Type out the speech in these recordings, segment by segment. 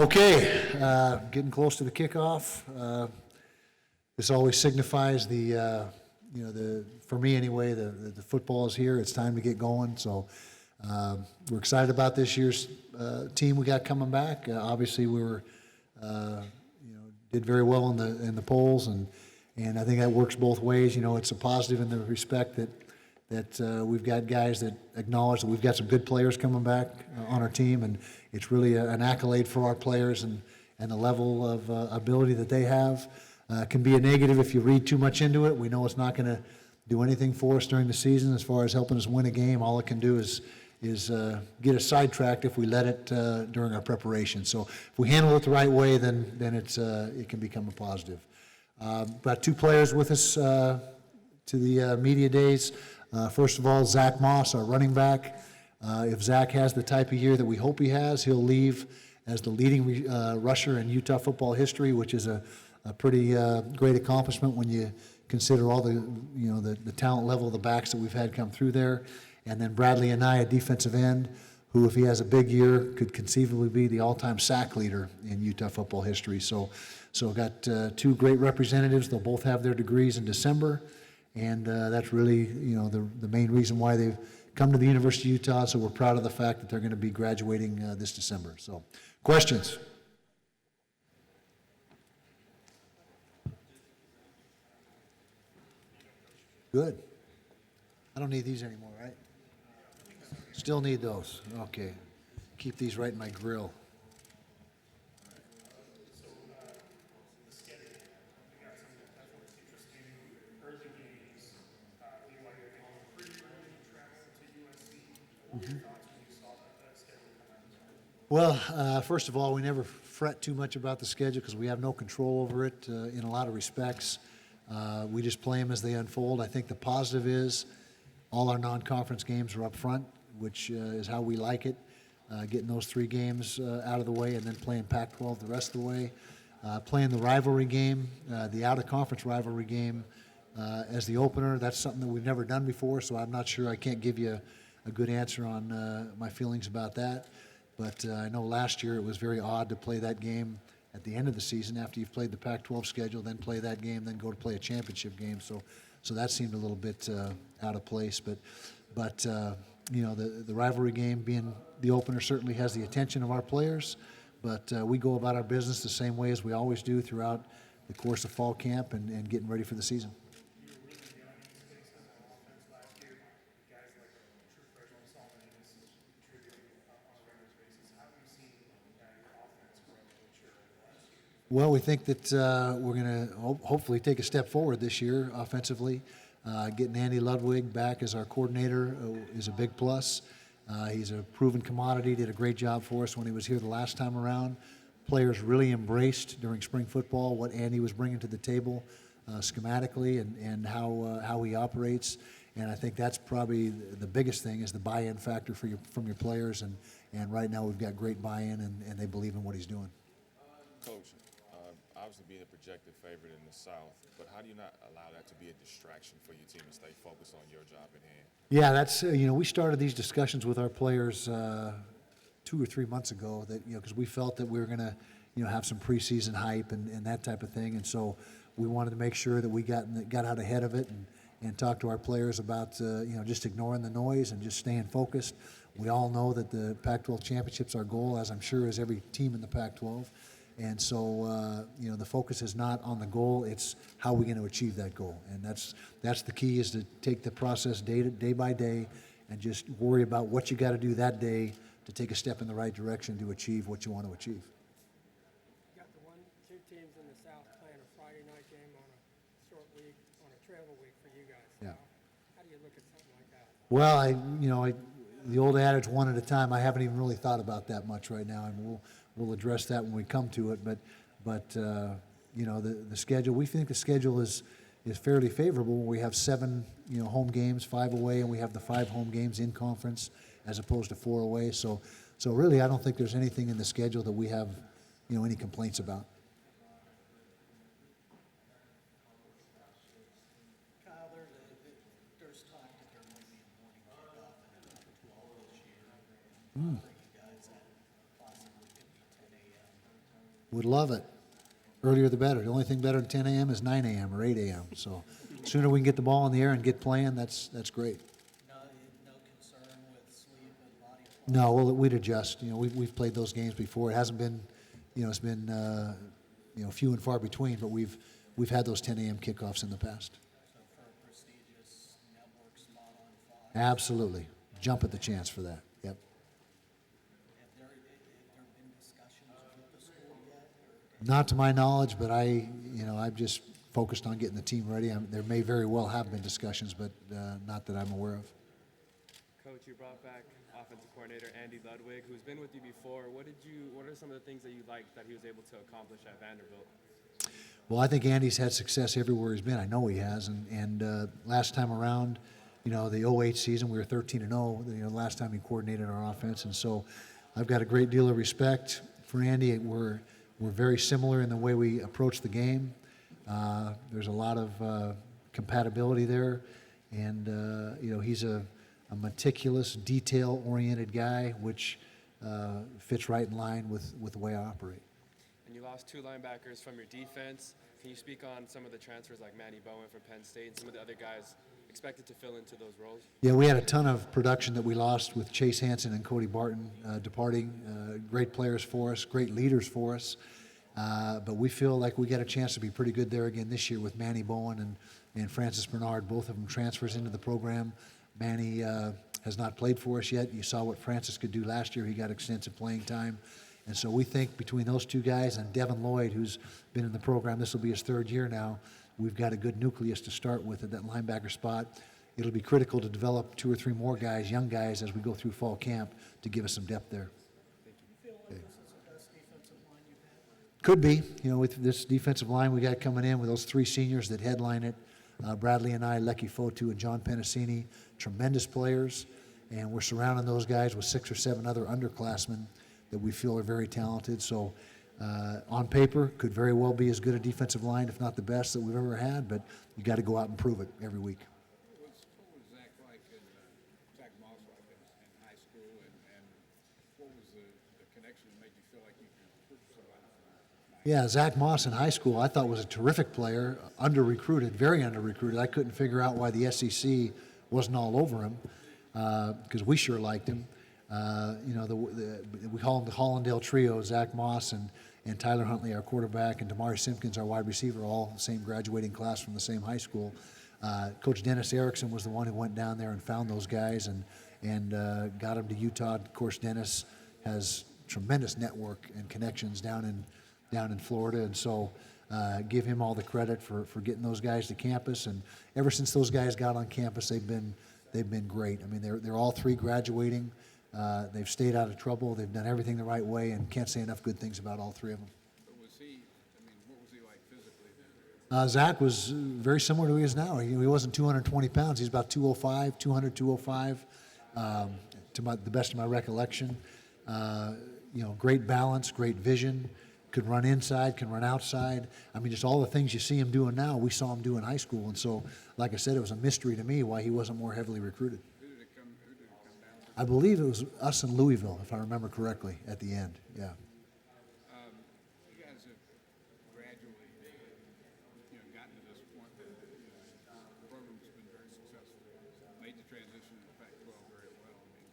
Okay, getting close to the kickoff. This always signifies for me anyway, the football is here. It's time to get going. So we're excited about this year's team we got coming back. Obviously, we were, did very well in the polls, and I think that works both ways. It's a positive in the respect that we've got guys that acknowledge that we've got some good players coming back on our team, and it's really an accolade for our players and the level of ability that they have. Can be a negative if you read too much into it. We know it's not going to do anything for us during the season as far as helping us win a game. All it can do is get us sidetracked if we let it during our preparation. So if we handle it the right way, then it can become a positive. Got two players with us to the media days. First of all, Zach Moss, our running back. If Zach has the type of year that we hope he has, he'll leave as the leading rusher in Utah football history, which is a pretty great accomplishment when you consider all the talent level of the backs that we've had come through there. And then Bradley and I, a defensive end, who, if he has a big year, could conceivably be the all-time sack leader in Utah football history. So got two great representatives. They'll both have their degrees in December. And that's really, the main reason why they've come to the University of Utah. So we're proud of the fact that they're going to be graduating this December. So, questions? Good. I don't need these anymore, right? Still need those. Okay. Keep these right in my grill. Well, first of all, we never fret too much about the schedule because we have no control over it in a lot of respects. We just play them as they unfold. I think the positive is all our non-conference games are up front, which is how we like it, getting those three games out of the way and then playing Pac-12 the rest of the way. Playing the rivalry game, the out-of-conference rivalry game as the opener, that's something that we've never done before, so I'm not sure. I can't give you a good answer on my feelings about that. But I know last year it was very odd to play that game at the end of the season after you've played the Pac-12 schedule, then play that game, then go to play a championship game. So that seemed a little bit out of place. But the rivalry game being the opener certainly has the attention of our players. But we go about our business the same way as we always do throughout the course of fall camp and getting ready for the season. Well, we think that we're going to hopefully take a step forward this year offensively. Getting Andy Ludwig back as our coordinator is a big plus. He's a proven commodity, did a great job for us when he was here the last time around. Players really embraced during spring football what Andy was bringing to the table schematically and how he operates. And I think that's probably the biggest thing is the buy-in factor from your players. And right now we've got great buy-in and they believe in what he's doing. Coach, obviously being a projected favorite in the South, but how do you not allow that to be a distraction for your team and stay focused on your job at hand? Yeah, that's we started these discussions with our players 2 or 3 months ago that because we felt that we were going to have some preseason hype and that type of thing, and so we wanted to make sure that we got out ahead of it and talked to our players about just ignoring the noise and just staying focused. We all know that the Pac-12 championship's our goal, as I'm sure is every team in the Pac-12. And so, the focus is not on the goal; it's how we're going to achieve that goal. And that's the key: is to take the process day by day, and just worry about what you got to do that day to take a step in the right direction to achieve what you want to achieve. You got two teams in the South playing a Friday night game on a short week, on a travel week for you guys. Yeah. How do you look at something like that? Well, the old adage, one at a time. I haven't even really thought about that much right now, and we'll address that when we come to it. But you know, the schedule. We think the schedule is fairly favorable. We have 7 home games, 5 away, and we have the 5 home games in conference as opposed to 4 away. So really, I don't think there's anything in the schedule that we have any complaints about. Kyle, there's talk that there might be a morning kickoff in the Pac-12 this year. For you guys, that possibly could be 10 a.m. Would love it. Earlier the better. The only thing better than 10 a.m. is 9 a.m. or 8 a.m. So sooner we can get the ball in the air and get playing, that's great. No concern with sleep and body clock? No, we'd adjust. We've played those games before. It hasn't been, it's been, few and far between, but we've had those 10 a.m. kickoffs in the past. So for a prestigious network spot on Fox? Absolutely. Jump at the chance for that. Yep. Have there been discussions with the school yet? Not to my knowledge, but I'm just focused on getting the team ready. There may very well have been discussions, but not that I'm aware of. Coach, you brought back offensive coordinator Andy Ludwig, who's been with you before. What are some of the things that you liked that he was able to accomplish at Vanderbilt? Well, I think Andy's had success everywhere he's been. I know he has. And last time around, the 08 season, we were 13-0. The last time he coordinated our offense, and so I've got a great deal of respect for Andy. We're very similar in the way we approach the game. There's a lot of compatibility there, and he's a meticulous, detail-oriented guy, which fits right in line with the way I operate. And you lost 2 linebackers from your defense. Can you speak on some of the transfers like Manny Bowen from Penn State and some of the other guys expected to fill into those roles? Yeah, we had a ton of production that we lost with Chase Hansen and Cody Barton departing. Great players for us, great leaders for us. But we feel like we got a chance to be pretty good there again this year with Manny Bowen and Francis Bernard, both of them transfers into the program. Manny has not played for us yet. You saw what Francis could do last year. He got extensive playing time. And so we think between those 2 guys and Devin Lloyd, who's been in the program, this will be his 3rd year now, we've got a good nucleus to start with at that linebacker spot. It'll be critical to develop 2 or 3 more guys, young guys, as we go through fall camp to give us some depth there. Do you feel like this is the best defensive line you've had? Could be. With this defensive line we got coming in with those 3 seniors that headline it, Bradley and I, Lecky Fotu and John Penasini, tremendous players, and we're surrounding those guys with 6 or 7 other underclassmen that we feel are very talented. So on paper, could very well be as good a defensive line, if not the best that we've ever had, but you got to go out and prove it every week. What was Zach like Zach Moss like in high school, and what was the connection that made you feel like you could recruit somebody from high school? Yeah, Zach Moss in high school I thought was a terrific player, under-recruited, very under-recruited. I couldn't figure out why the SEC wasn't all over him because we sure liked him. We call them the Hollandale Trio, Zach Moss and Tyler Huntley, our quarterback, and Damari Simpkins, our wide receiver, all the same graduating class from the same high school. Coach Dennis Erickson was the one who went down there and found those guys and got them to Utah. Of course, Dennis has tremendous network and connections down in Florida, and so give him all the credit for getting those guys to campus. And ever since those guys got on campus, they've been great. I mean, they're all 3 graduating. They've stayed out of trouble. They've done everything the right way, and can't say enough good things about all 3 of them. But what was he like physically then? Zach was very similar to who he is now. He wasn't 220 pounds. He's about 205, 200, 205, the best of my recollection. Great balance, great vision, could run inside, can run outside. I mean, just all the things you see him doing now, we saw him do in high school. And so, like I said, it was a mystery to me why he wasn't more heavily recruited. Who did it come down to? I believe it was us in Louisville, if I remember correctly, at the end. Yeah. You guys have gradually, gotten to this point that the program's been very successful. Made the transition to the Pac-12 very well. I mean,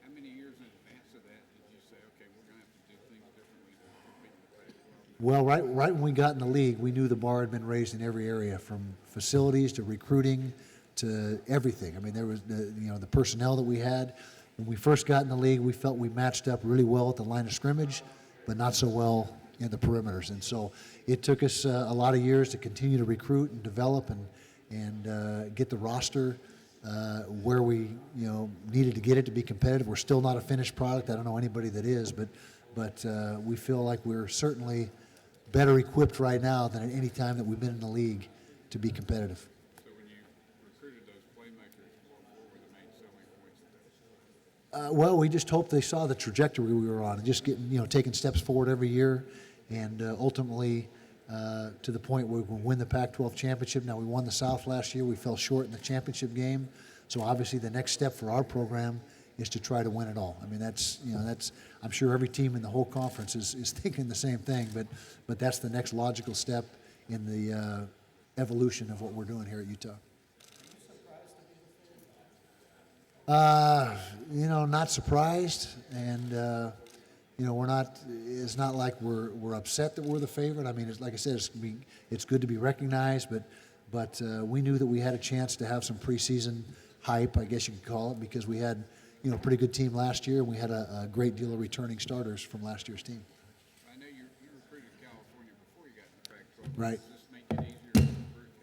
how many years in advance of that did you say, okay, we're going to have to do things differently to compete in the Pac-12? Well, right when we got in the league, we knew the bar had been raised in every area, from facilities to recruiting to everything. I mean, there was the personnel that we had. When we first got in the league, we felt we matched up really well at the line of scrimmage, but not so well in the perimeters. And so it took us a lot of years to continue to recruit and develop and get the roster where we, needed to get it to be competitive. We're still not a finished product. I don't know anybody that is, but we feel like we're certainly better equipped right now than at any time that we've been in the league to be competitive. So when you recruited those playmakers, what were the main selling points there? Well, we just hope they saw the trajectory we were on, and just getting, taking steps forward every year, and ultimately to the point where we can win the Pac-12 championship. Now, we won the South last year. We fell short in the championship game. So obviously the next step for our program is to try to win it all. I mean, that's I'm sure every team in the whole conference is thinking the same thing, but that's the next logical step in the evolution of what we're doing here at Utah. Not surprised, and we're not. It's not like we're upset that we're the favorite. I mean, like I said, it's good to be recognized, but we knew that we had a chance to have some preseason hype, I guess you could call it, because we had a pretty good team last year, and we had a great deal of returning starters from last year's team. I know you recruited California before you got in the Pac-12. Right. Does this make it easier to recruit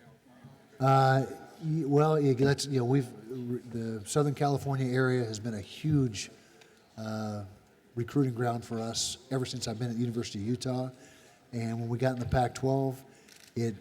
California? Well, the Southern California area has been a huge recruiting ground for us ever since I've been at the University of Utah, and when we got in the Pac-12, it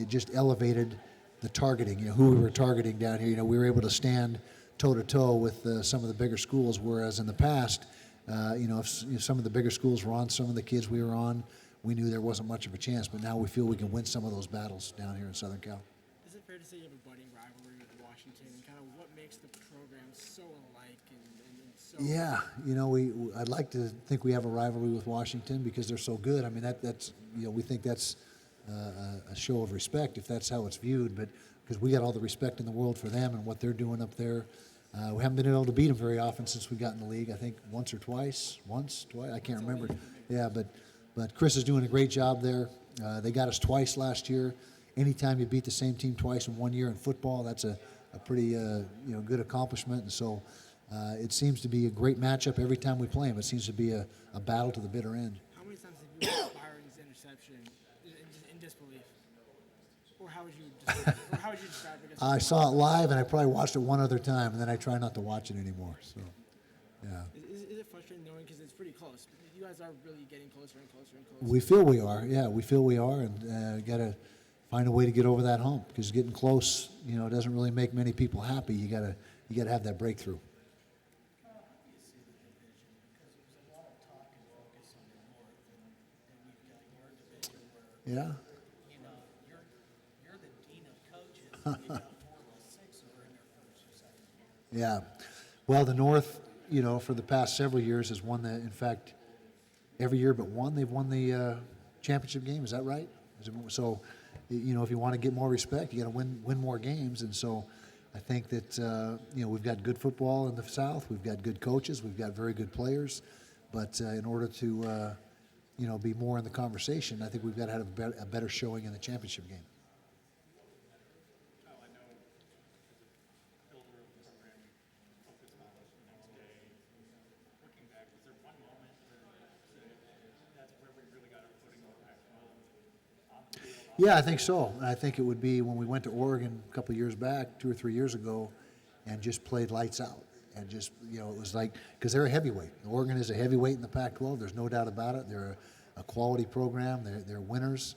just elevated the targeting. Who we were targeting down here. We were able to stand toe to toe with some of the bigger schools, whereas in the past, if some of the bigger schools were on some of the kids we were on, we knew there wasn't much of a chance. But now we feel we can win some of those battles down here in Southern Cal. Is it fair to say you have a budding rivalry with Washington, and kind of what makes the program so alike and so? Yeah, I'd like to think we have a rivalry with Washington because they're so good. I mean, that's we think that's a show of respect if that's how it's viewed, but because we got all the respect in the world for them and what they're doing up there. We haven't been able to beat them very often since we got in the league. I think once, twice, I can't remember. Yeah, but Chris is doing a great job there. They got us twice last year. Anytime you beat the same team twice in 1 year in football, that's a pretty good accomplishment. And so it seems to be a great matchup every time we play them. It seems to be a battle to the bitter end. How many times have you watched Byron's interception in disbelief? Or how would you describe it? I saw it live, and I probably watched it one other time, and then I try not to watch it anymore. So, yeah. Is it frustrating knowing, because it's pretty close, you guys are really getting closer and closer and closer? We feel we are. Yeah, we feel we are, and got to find a way to get over that hump, because getting close, doesn't really make many people happy. You got to have that breakthrough. Yeah. You're the dean of coaches. And you got 4 of the 6 who are in their first or second year. Yeah. Well, the North, for the past several years has won the, in fact, every year but one, they've won the championship game. Is that right? So, if you want to get more respect, you got to win more games. And so I think that, we've got good football in the South. We've got good coaches. We've got very good players. But in order to, be more in the conversation, I think we've got to have a better showing in the championship game. Yeah, I think so. I think it would be when we went to Oregon a couple of years back, 2 or 3 years ago, and just played lights out. And just, it was like, because they're a heavyweight. Oregon is a heavyweight in the Pac-12. There's no doubt about it. They're a quality program. They're winners.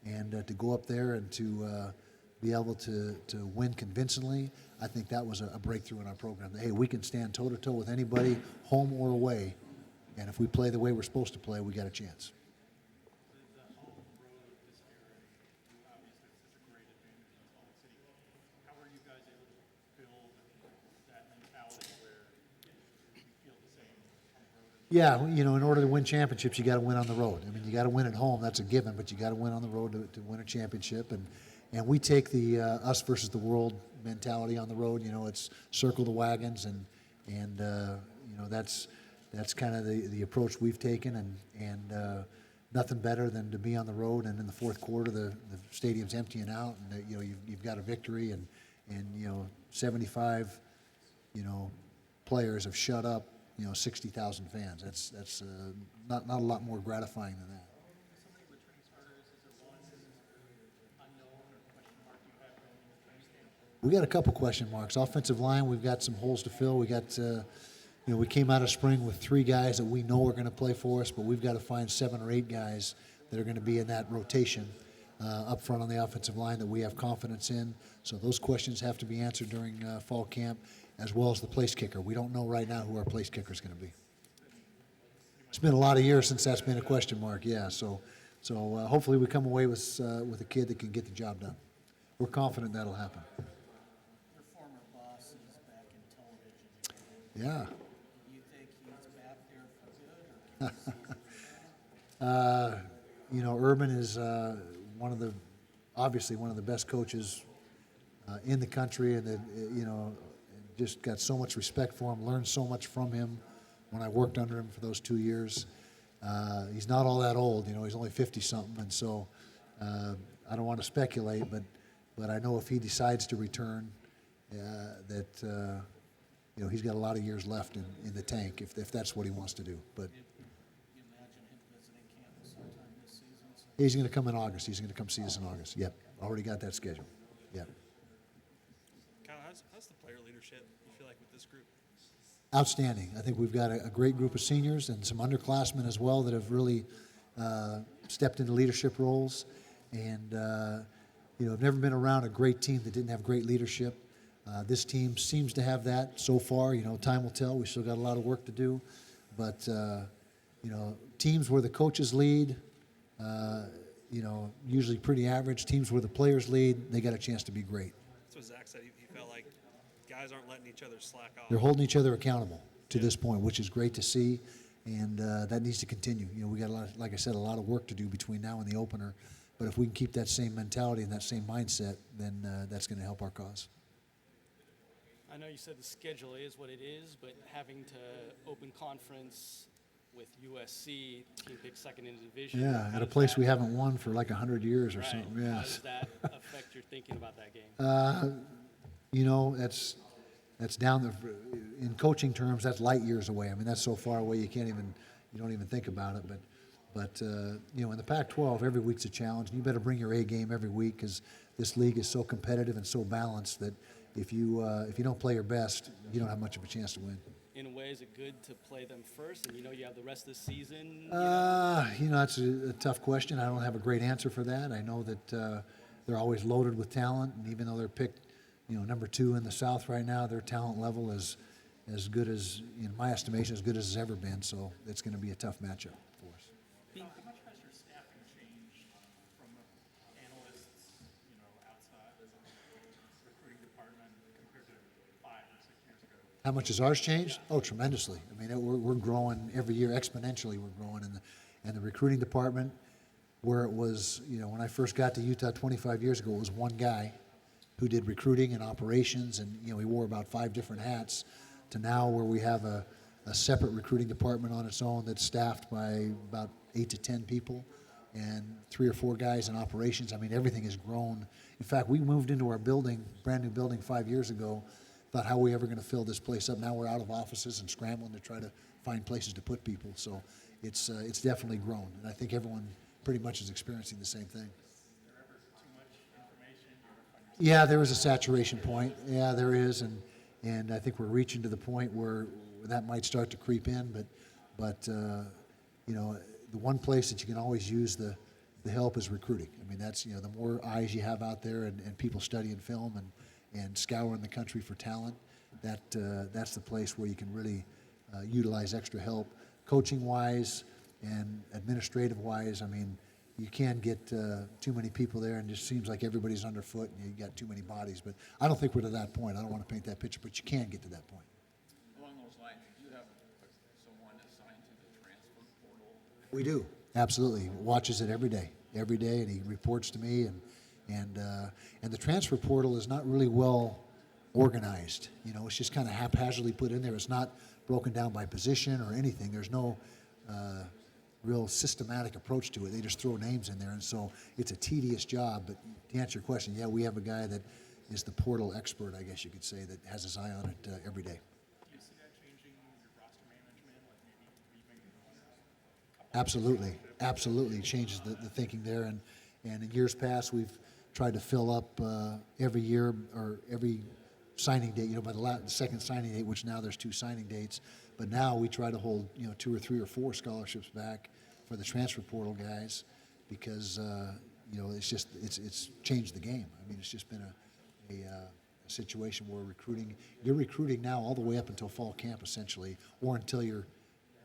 And to go up there and to be able to win convincingly, I think that was a breakthrough in our program. Hey, we can stand toe-to-toe with anybody, home or away. And if we play the way we're supposed to play, we got a chance. Yeah, in order to win championships, you got to win on the road. I mean, you got to win at home. That's a given, but you got to win on the road to win a championship. And we take the us versus the world mentality on the road. It's circle the wagons, and that's kind of the approach we've taken. And nothing better than to be on the road. And in the fourth quarter, the stadium's emptying out, and you've got a victory, and 75 players have shut up 60,000 fans. That's not a lot more gratifying than that. We got a couple question marks. Offensive line, we've got some holes to fill. We got, we came out of spring with 3 guys that we know are going to play for us, but we've got to find 7 or 8 guys that are going to be in that rotation up front on the offensive line that we have confidence in. So those questions have to be answered during fall camp, as well as the place kicker. We don't know right now who our place kicker is going to be. It's been a lot of years since that's been a question mark, yeah. So hopefully we come away with a kid that can get the job done. We're confident that'll happen. Your former boss is back in television. Yeah. Do you think he's back there for good, or can you see him? Urban is obviously one of the best coaches in the country, and that just got so much respect for him. Learned so much from him when I worked under him for those 2 years. He's not all that old, he's only 50-something, and so I don't want to speculate, but I know if he decides to return, that he's got a lot of years left in the tank if that's what he wants to do. But You imagine him visiting campus sometime this season? he's going to come in August. He's going to come see us in August. Yep, already got that scheduled. Yep. Kyle, how's the player leadership you feel like with this group? Outstanding. I think we've got a great group of seniors and some underclassmen as well that have really stepped into leadership roles. And, I've never been around a great team that didn't have great leadership. This team seems to have that so far. Time will tell. We still got a lot of work to do. But, teams where the coaches lead, usually pretty average. Teams where the players lead, they got a chance to be great. That's what Zach said. He felt like guys aren't letting each other slack off. They're holding each other accountable to this point, which is great to see, and that needs to continue. We got like I said, a lot of work to do between now and the opener, but if we can keep that same mentality and that same mindset, then that's going to help our cause. I know you said the schedule is what it is, but having to open conference with USC, team picked second in the division. Yeah, how at a does place that- we haven't won for like 100 years or right. something. How Yes. does that affect your thinking about that game? That's down in coaching terms, that's light years away. I mean, that's so far away you don't even think about it. But in the Pac-12, every week's a challenge. And you better bring your A game every week because this league is so competitive and so balanced that if you don't play your best, you don't have much of a chance to win. In a way, is it good to play them first, and you have the rest of the season? That's a tough question. I don't have a great answer for that. I know that they're always loaded with talent, and even though they're picked, number 2 in the South right now, their talent level is as good as, in my estimation, as good as it's ever been. So it's going to be a tough matchup for us. How much has your staffing changed from analysts, outside of the recruiting department compared to 5 or 6 years ago? How much has ours changed? Oh, tremendously. I mean, we're growing every year exponentially. We're growing in the recruiting department, where it was, when I first got to Utah 25 years ago, it was one guy who did recruiting and operations, and he wore about 5 different hats, to now where we have a separate recruiting department on its own that's staffed by about 8 to 10 people and 3 or 4 guys in operations. I mean, everything has grown. In fact, we moved into our building, brand new building 5 years ago, thought how are we ever going to fill this place up. Now we're out of offices and scrambling to try to find places to put people. So it's definitely grown, and I think everyone pretty much is experiencing the same thing. Yeah, there is a saturation point. Yeah, there is, and I think we're reaching to the point where that might start to creep in. But the one place that you can always use the help is recruiting. I mean, that's the more eyes you have out there and people studying film and scouring the country for talent, that's the place where you can really utilize extra help, coaching wise and administrative wise. I mean, you can't get too many people there, and it just seems like everybody's underfoot, and you got too many bodies. But I don't think we're to that point. I don't want to paint that picture, but you can get to that point. Along those lines, do you have someone assigned to the transfer portal? We do, absolutely. Watches it every day, and he reports to me. And the transfer portal is not really well organized. It's just kind of haphazardly put in there. It's not broken down by position or anything. There's no real systematic approach to it. They just throw names in there, and so it's a tedious job. But to answer your question, yeah, we have a guy that is the portal expert, I guess you could say, that has his eye on it every day. Do you see that changing your roster management, like maybe leaving Absolutely. It changes the thinking there. And in years past, we've tried to fill up every year or every signing date, by the second signing date, which now there's 2 signing dates. But now we try to hold, 2 or 3 or 4 scholarships back for the transfer portal guys because, it's changed the game. I mean, it's just been a situation where you're recruiting now all the way up until fall camp essentially, or until your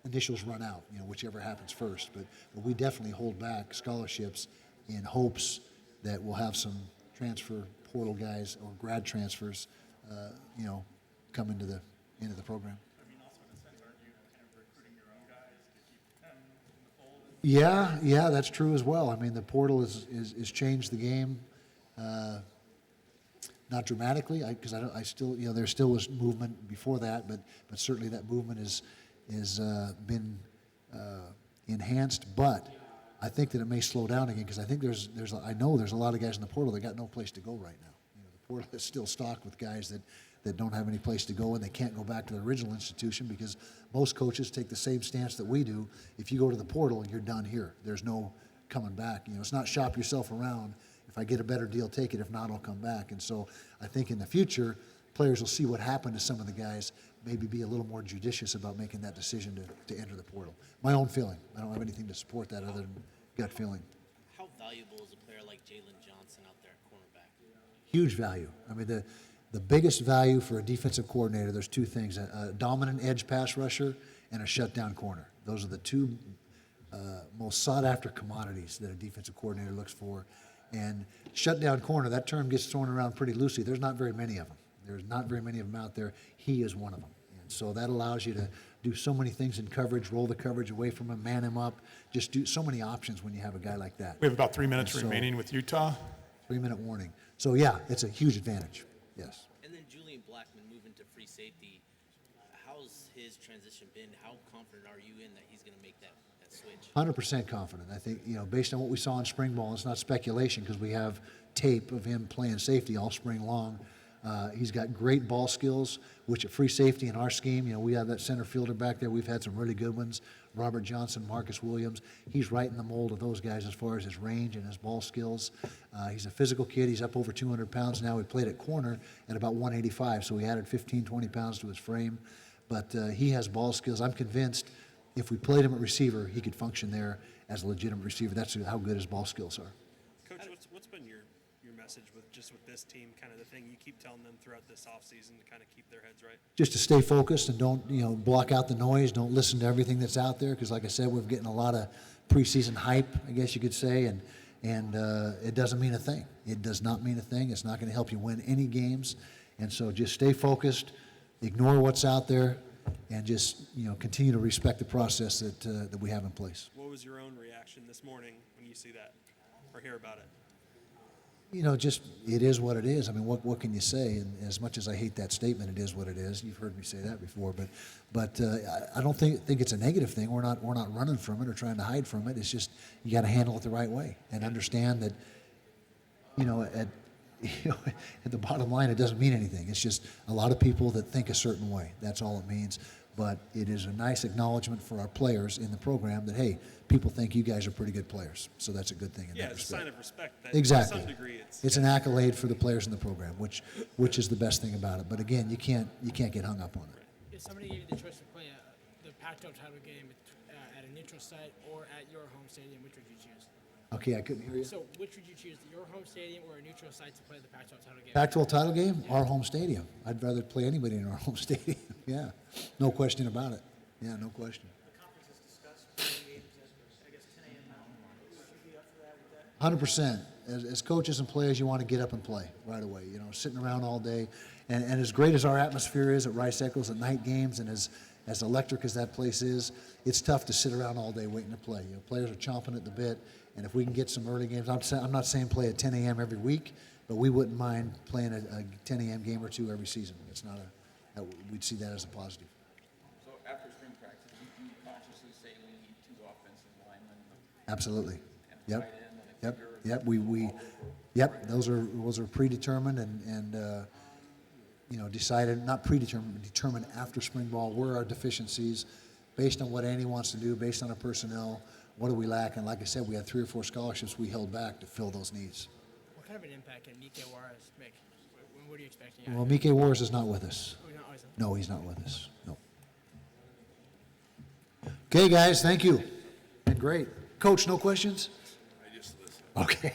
initials run out, whichever happens first. But we definitely hold back scholarships in hopes that we'll have some transfer portal guys or grad transfers, come into the program. I mean, also in a sense, aren't you kind of recruiting your own guys to keep them in the fold? Yeah, that's true as well. I mean, the portal is changed the game, not dramatically, because I still, there still was movement before that, but certainly that movement is been enhanced. But I think that it may slow down again because I think I know there's a lot of guys in the portal that got no place to go right now. The portal is still stocked with guys that don't have any place to go and they can't go back to their original institution because most coaches take the same stance that we do. If you go to the portal, you're done here. There's no coming back. It's not shop yourself around. If I get a better deal, take it. If not, I'll come back. And so I think in the future, players will see what happened to some of the guys, maybe be a little more judicious about making that decision to enter the portal. My own feeling. I don't have anything to support that other than gut feeling. How valuable is a player like Jalen Johnson out there at cornerback? Huge value. I mean, the biggest value for a defensive coordinator, there's 2 things, a dominant edge pass rusher and a shutdown corner. Those are the 2 most sought-after commodities that a defensive coordinator looks for. And shutdown corner, that term gets thrown around pretty loosely. There's not very many of them. There's not very many of them out there. He is one of them. And so that allows you to do so many things in coverage, roll the coverage away from him, man him up, just do so many options when you have a guy like that. We have about 3 minutes remaining with Utah. 3-minute warning. So, yeah, it's a huge advantage, yes. And then Julian Blackman moving to free safety. How's his transition been? How confident are you in that he's going to make that switch? 100% confident. I think, based on what we saw in spring ball, it's not speculation because we have tape of him playing safety all spring long. He's got great ball skills, which at free safety in our scheme, we have that center fielder back there. We've had some really good ones. Robert Johnson, Marcus Williams. He's right in the mold of those guys as far as his range and his ball skills. He's a physical kid. He's up over 200 pounds now. He played at corner at about 185, so he added 15, 20 pounds to his frame. But he has ball skills. I'm convinced if we played him at receiver, he could function there as a legitimate receiver. That's how good his ball skills are. Coach, what's been your message with this team, kind of the thing you keep telling them throughout this offseason to kind of keep their heads right? Just to stay focused and don't, block out the noise. Don't listen to everything that's out there because, like I said, we're getting a lot of preseason hype, I guess you could say, and it doesn't mean a thing. It does not mean a thing. It's not going to help you win any games. And so just stay focused, ignore what's out there, and just, continue to respect the process that we have in place. What was your own reaction this morning when you see that or hear about it? Just it is what it is. I mean, what can you say? And as much as I hate that statement, it is what it is. You've heard me say that before, but I don't think it's a negative thing. We're not running from it or trying to hide from it. It's just you got to handle it the right way and understand that at the bottom line, it doesn't mean anything. It's just a lot of people that think a certain way. That's all it means. But it is a nice acknowledgement for our players in the program that, hey, people think you guys are pretty good players. So that's a good thing in that it's respect. a sign of respect. That Exactly. To some degree, it's an accolade for the players in the program, which is the best thing about it. But again, you can't get hung up on it. If somebody gave you the choice to play the Pac-12 title game at a neutral site or at your home stadium, which would you choose? Okay, I couldn't hear you. So which would you choose, your home stadium or a neutral site to play the Pac-12 title game? Pac-12 title game, our home stadium. I'd rather play anybody in our home stadium. Yeah, no question about it. Yeah, no question. The conference has discussed playing games at, I guess, 10 a.m. Mountain. Would you be up for that with that? 100%. As coaches and players, you want to get up and play right away. Sitting around all day. And as great as our atmosphere is at Rice Eccles at night games and as electric as that place is, it's tough to sit around all day waiting to play. Players are chomping at the bit. And if we can get some early games, I'm not saying play at 10 a.m. every week, but we wouldn't mind playing a 10 a.m. game or two every season. It's not we'd see that as a positive. So after spring practice, you consciously say we need 2 offensive linemen. Absolutely. And a Yep. tight end and a kicker. Yep. Those are predetermined and decided, not predetermined, but determined after spring ball. Where are our deficiencies based on what Andy wants to do, based on our personnel. What do we lack? And like I said, we had 3 or 4 scholarships we held back to fill those needs. What kind of an impact can Mike Juarez make? What are you expecting? Well, Mike Juarez is not with us. Oh, he's not always up. No, he's not with us. No. Okay, guys, thank you. Been great. Coach, no questions? I just listened. Okay.